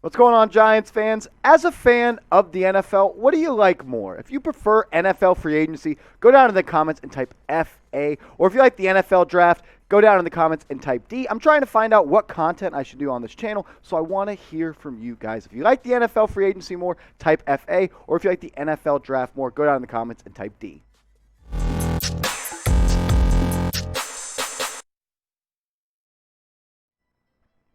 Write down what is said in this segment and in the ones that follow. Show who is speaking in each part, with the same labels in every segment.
Speaker 1: What's going on, Giants fans? As a fan of the NFL, what do you like more? If you prefer NFL free agency, go down in the comments and type FA. Or if you like the NFL draft, go down in the comments and type D. I'm trying to find out what content I should do on this channel, so I want to hear from you guys. If you like the NFL free agency more, type FA. Or if you like the NFL draft more, go down in the comments and type D.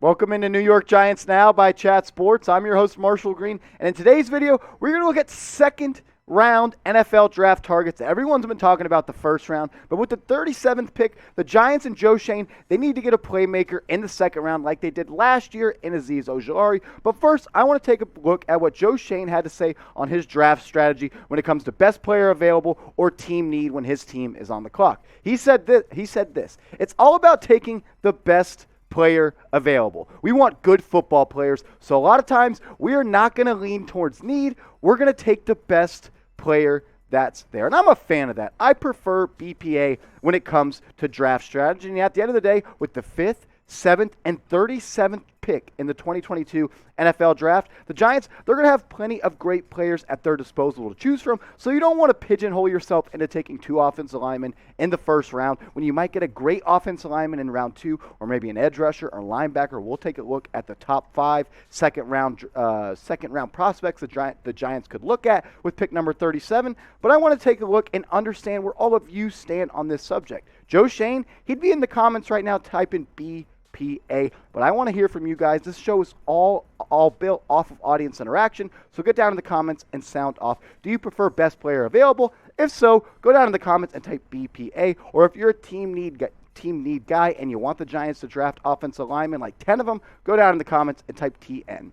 Speaker 1: Welcome into New York Giants Now by Chat Sports. I'm your host, Marshall Green, and in today's video, we're going to look at second-round NFL draft targets. Everyone's been talking about the first round, but with the 37th pick, the Giants and Joe Schoen, they need to get a playmaker in the second round like they did last year in Azeez Ojulari. But first, I want to take a look at what Joe Schoen had to say on his draft strategy when it comes to best player available or team need when his team is on the clock. He said this, "It's all about taking the best player available. We want good football players, so a lot of times we are not going to lean towards need. We're going to take the best player that's there." And I'm a fan of that. I prefer BPA when it comes to draft strategy. And at the end of the day, with the 5th, 7th, and 37th pick in the 2022 NFL Draft, the Giants, they're going to have plenty of great players at their disposal to choose from, so you don't want to pigeonhole yourself into taking 2 offensive linemen in the first round when you might get a great offensive lineman in round 2, or maybe an edge rusher or linebacker. We'll take a look at the top 5 second-round prospects the Giants could look at with pick number 37, but I want to take a look and understand where all of you stand on this subject. Joe Schoen, he'd be in the comments right now typing BPA, but I want to hear from you guys. This show is all built off of audience interaction, so get down in the comments and sound off. Do you prefer best player available? If so, go down in the comments and type BPA, or if you're a team need guy and you want the Giants to draft offensive linemen, like 10 of them, go down in the comments and type TN.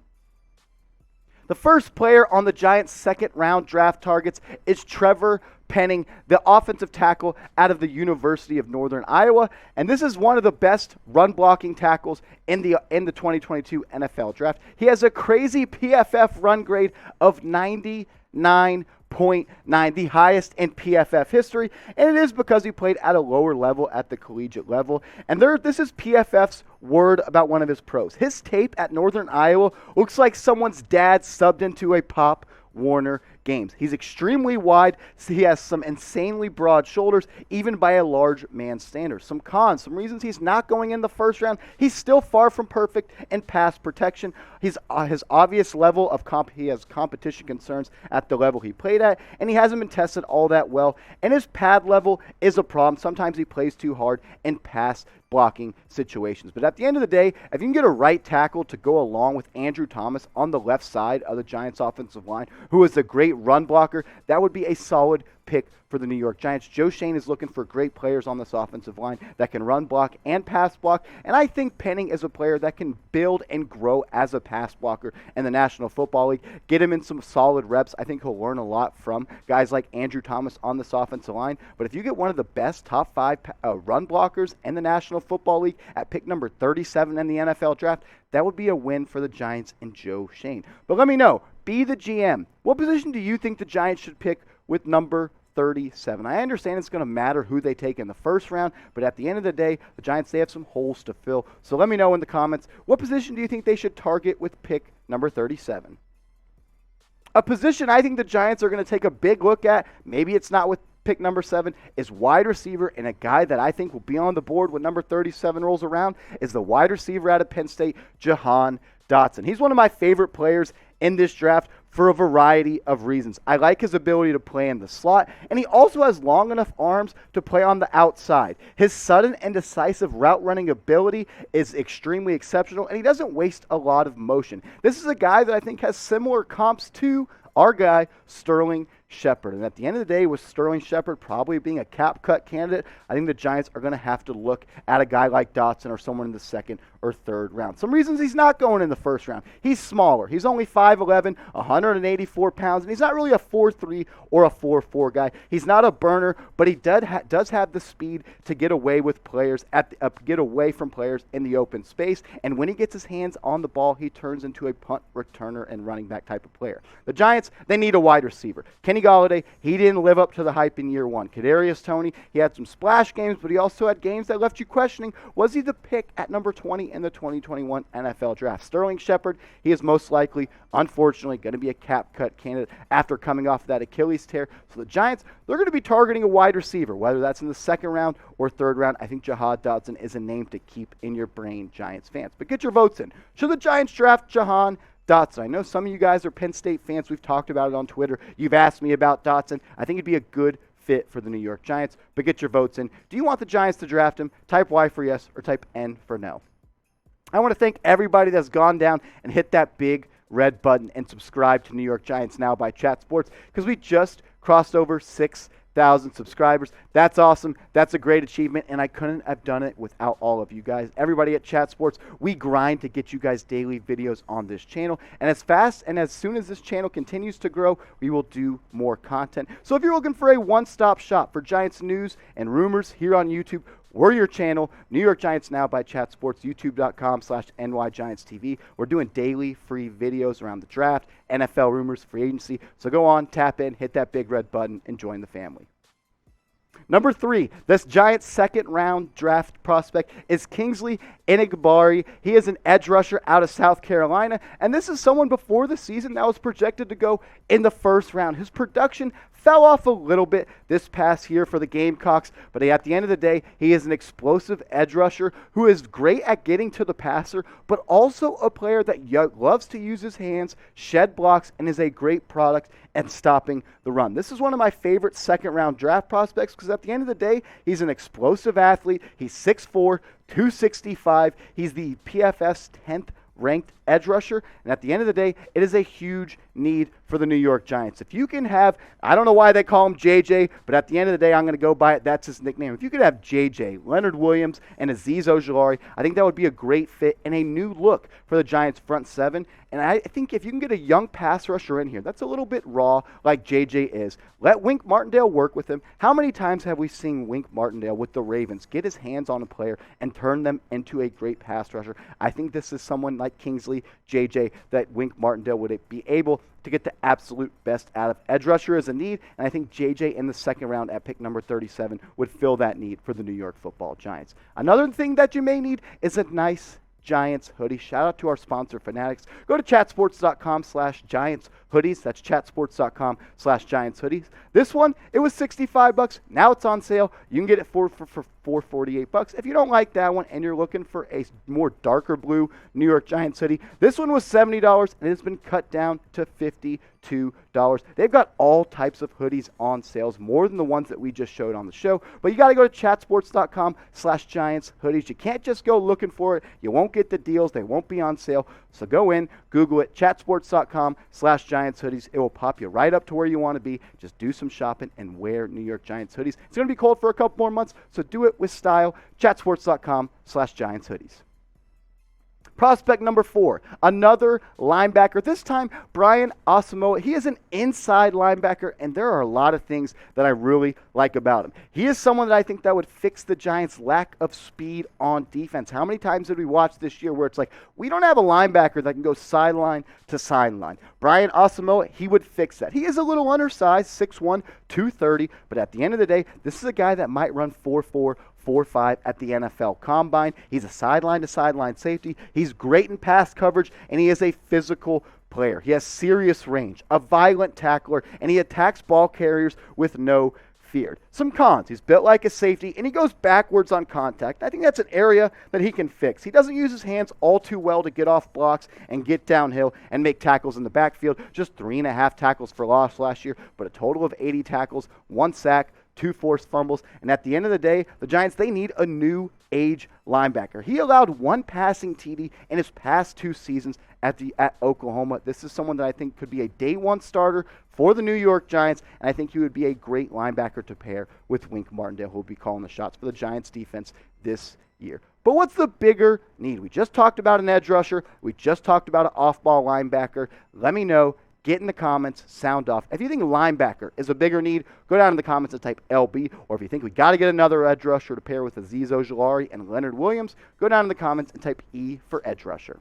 Speaker 1: The first player on the Giants' second-round draft targets is Trevor Penning, the offensive tackle out of the University of Northern Iowa, and this is one of the best run-blocking tackles in the 2022 NFL Draft. He has a crazy PFF run grade of 99.9, the highest in PFF history, and it is because he played at a lower level at the collegiate level. And this is PFF's word about one of his pros. His tape at Northern Iowa looks like someone's dad subbed into a Pop Warner games. He's extremely wide, so he has some insanely broad shoulders, even by a large man's standards. Some cons, some reasons he's not going in the first round. He's still far from perfect in pass protection. His obvious level of he has competition concerns at the level he played at, and he hasn't been tested all that well. And his pad level is a problem. Sometimes he plays too hard in pass blocking situations. But at the end of the day, if you can get a right tackle to go along with Andrew Thomas on the left side of the Giants offensive line, who is a great run blocker, that would be a solid pick for the New York Giants. Joe Schoen is looking for great players on this offensive line that can run block and pass block, and I think Penning is a player that can build and grow as a pass blocker in the National Football League. Get him in some solid reps. I think he'll learn a lot from guys like Andrew Thomas on this offensive line, but if you get one of the best top 5 run blockers in the National Football League at pick number 37 in the NFL Draft, that would be a win for the Giants and Joe Schoen. But let me know, be the GM, what position do you think the Giants should pick with number 37? I understand it's going to matter who they take in the first round, but at the end of the day, the Giants, they have some holes to fill. So let me know in the comments, what position do you think they should target with pick number 37? A position I think the Giants are going to take a big look at, maybe it's not with pick number 7, is wide receiver, and a guy that I think will be on the board when number 37 rolls around is the wide receiver out of Penn State, Jahan Dotson. He's one of my favorite players in this draft for a variety of reasons. I like his ability to play in the slot, and he also has long enough arms to play on the outside. His sudden and decisive route running ability is extremely exceptional, and he doesn't waste a lot of motion. This is a guy that I think has similar comps to our guy, Sterling Shepard. And at the end of the day, with Sterling Shepard probably being a cap cut candidate, I think the Giants are going to have to look at a guy like Dotson or someone in the second or third round. Some reasons he's not going in the first round. He's smaller. He's only 5'11", 184 pounds, and he's not really a 4'3" or a 4'4" guy. He's not a burner, but he does have the speed to get away with players get away from players in the open space. And when he gets his hands on the ball, he turns into a punt returner and running back type of player. The Giants, they need a wide receiver. Kenny Golladay, he didn't live up to the hype in year one. Kadarius Toney, he had some splash games, but he also had games that left you questioning, was he the pick at number 20 in the 2021 NFL Draft. Sterling Shepard, he is most likely, unfortunately, going to be a cap cut candidate after coming off that Achilles tear. So the Giants, they're going to be targeting a wide receiver, whether that's in the second round or third round. I think Jahan Dotson is a name to keep in your brain, Giants fans. But get your votes in. Should the Giants draft Jahan Dotson? I know some of you guys are Penn State fans. We've talked about it on Twitter. You've asked me about Dotson. I think he'd be a good fit for the New York Giants, but get your votes in. Do you want the Giants to draft him? Type Y for yes or type N for no. I want to thank everybody that's gone down and hit that big red button and subscribe to New York Giants Now by Chat Sports, because we just crossed over 6,000 subscribers. That's awesome. That's a great achievement, and I couldn't have done it without all of you guys. Everybody at Chat Sports, we grind to get you guys daily videos on this channel, and as fast and as soon as this channel continues to grow, we will do more content. So if you're looking for a one-stop shop for Giants news and rumors here on YouTube, we're your channel, New York Giants Now by Chat Sports, youtube.com/NYGiantsTV. We're doing daily free videos around the draft, NFL rumors, free agency. So go on, tap in, hit that big red button, and join the family. Number 3, this Giants second-round draft prospect is Kingsley Enagbare. He is an edge rusher out of South Carolina, and this is someone before the season that was projected to go in the first round. His production fell off a little bit this past year for the Gamecocks, but at the end of the day, he is an explosive edge rusher who is great at getting to the passer, but also a player that loves to use his hands, shed blocks, and is a great product at stopping the run. This is one of my favorite second-round draft prospects because at the end of the day, he's an explosive athlete. He's 6'4", 265. He's the PFF's 10th ranked edge rusher, and at the end of the day, it is a huge need for the New York Giants. If you can have, I don't know why they call him JJ, but at the end of the day, I'm going to go by it. That's his nickname. If you could have JJ, Leonard Williams, and Azeez Ojulari, I think that would be a great fit and a new look for the Giants front seven. And I think if you can get a young pass rusher in here, that's a little bit raw like JJ is. Let Wink Martindale work with him. How many times have we seen Wink Martindale with the Ravens get his hands on a player and turn them into a great pass rusher? I think this is someone like Kingsley, JJ, that Wink Martindale would be able to get the absolute best out of. Edge rusher is a need, and I think JJ in the second round at pick number 37 would fill that need for the New York Football Giants. Another thing that you may need is a nice Giants hoodie. Shout out to our sponsor, Fanatics. Go to chatsports.com/Giants hoodies. That's chatsports.com/Giants hoodies. This one, it was $65. Now it's on sale. You can get it for $448. If you don't like that one and you're looking for a more darker blue New York Giants hoodie, this one was $70 and it's been cut down to $52. They've got all types of hoodies on sales, more than the ones that we just showed on the show. But you got to go to chatsports.com/Giants hoodies. You can't just go looking for it. You won't get the deals. They won't be on sale. So go in, Google it, chatsports.com/Giants hoodies. It will pop you right up to where you want to be. Just do some shopping and wear New York Giants hoodies. It's going to be cold for a couple more months, so do it with style. Chatsports.com/Giants hoodies. Prospect number 4, another linebacker. This time, Brian Asamoah. He is an inside linebacker, and there are a lot of things that I really like about him. He is someone that I think that would fix the Giants' lack of speed on defense. How many times did we watch this year where it's like, we don't have a linebacker that can go sideline to sideline? Brian Asamoah, he would fix that. He is a little undersized, 6'1", 230, but at the end of the day, this is a guy that might run 4.4, 4.5 at the NFL Combine. He's a sideline-to-sideline safety. He's great in pass coverage, and he is a physical player. He has serious range, a violent tackler, and he attacks ball carriers with no fear. Some cons. He's built like a safety, and he goes backwards on contact. I think that's an area that he can fix. He doesn't use his hands all too well to get off blocks and get downhill and make tackles in the backfield. Just 3.5 tackles for loss last year, but a total of 80 tackles, 1 sack, 2 forced fumbles, and at the end of the day, the Giants, they need a new age linebacker. He allowed 1 passing TD in his past 2 seasons at Oklahoma. This is someone that I think could be a day 1 starter for the New York Giants, and I think he would be a great linebacker to pair with Wink Martindale, who will be calling the shots for the Giants defense this year. But what's the bigger need? We just talked about an edge rusher. We just talked about an off-ball linebacker. Let me know. Get in the comments, sound off. If you think linebacker is a bigger need, go down in the comments and type LB. Or if you think we got to get another edge rusher to pair with Azeez Ojulari and Leonard Williams, go down in the comments and type E for edge rusher.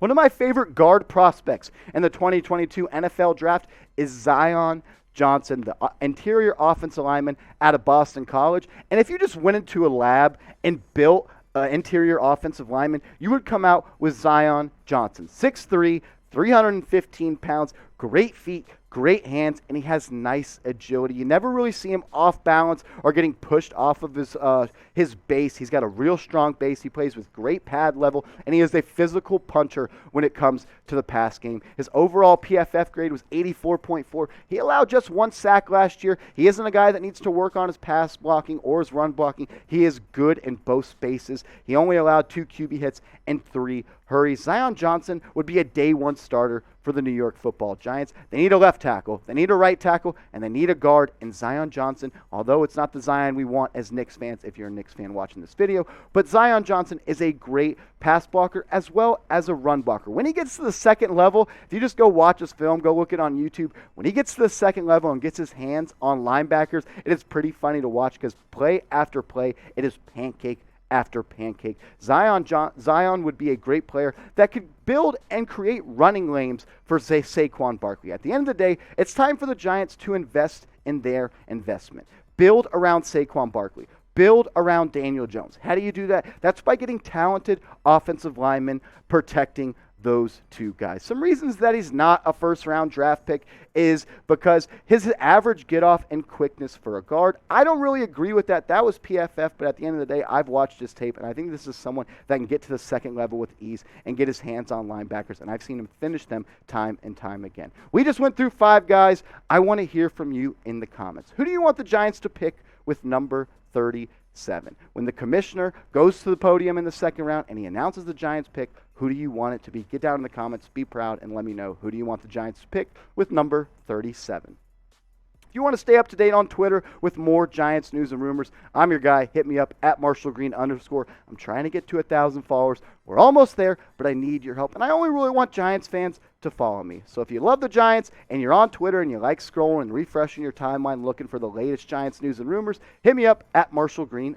Speaker 1: One of my favorite guard prospects in the 2022 NFL Draft is Jahan Dotson, the interior offensive lineman out of Boston College. And if you just went into a lab and built interior offensive lineman, you would come out with Jahan Dotson, 6'3", 315 pounds, great feet, great hands, and he has nice agility. You never really see him off balance or getting pushed off of his base. He's got a real strong base. He plays with great pad level, and he is a physical puncher when it comes to the pass game. His overall PFF grade was 84.4. He allowed just 1 sack last year. He isn't a guy that needs to work on his pass blocking or his run blocking. He is good in both spaces. He only allowed 2 QB hits and 3 hurries. Jahan Dotson would be a day 1 starter for the New York Football Giants. They need a left tackle, they need a right tackle, and they need a guard. And Jahan Dotson, although it's not the Zion we want as Knicks fans, if you're a Knicks fan watching this video, but Jahan Dotson is a great pass blocker as well as a run blocker. When he gets to the second level, if you just go watch his film, go look it on YouTube, when he gets to the second level and gets his hands on linebackers, it is pretty funny to watch because play after play, it is pancake after pancake. Zion would be a great player that could build and create running lanes for, say, Saquon Barkley. At the end of the day, it's time for the Giants to invest in their investment. Build around Saquon Barkley. Build around Daniel Jones. How do you do that? That's by getting talented offensive linemen protecting those 2 guys. Some reasons that he's not a first-round draft pick is because his average get-off and quickness for a guard. I don't really agree with that. That was PFF, but at the end of the day, I've watched his tape, and I think this is someone that can get to the second level with ease and get his hands on linebackers, and I've seen him finish them time and time again. We just went through 5 guys. I want to hear from you in the comments. Who do you want the Giants to pick with number 37? When the commissioner goes to the podium in the second round and he announces the Giants pick, who do you want it to be? Get down in the comments, be proud, and let me know who do you want the Giants to pick with number 37. If you want to stay up to date on Twitter with more Giants news and rumors, I'm your guy. Hit me up at @MarshallGreen_. I'm trying to get to 1,000 followers. We're almost there, but I need your help. And I only really want Giants fans to follow me. So if you love the Giants and you're on Twitter and you like scrolling and refreshing your timeline looking for the latest Giants news and rumors, hit me up at @MarshallGreen_.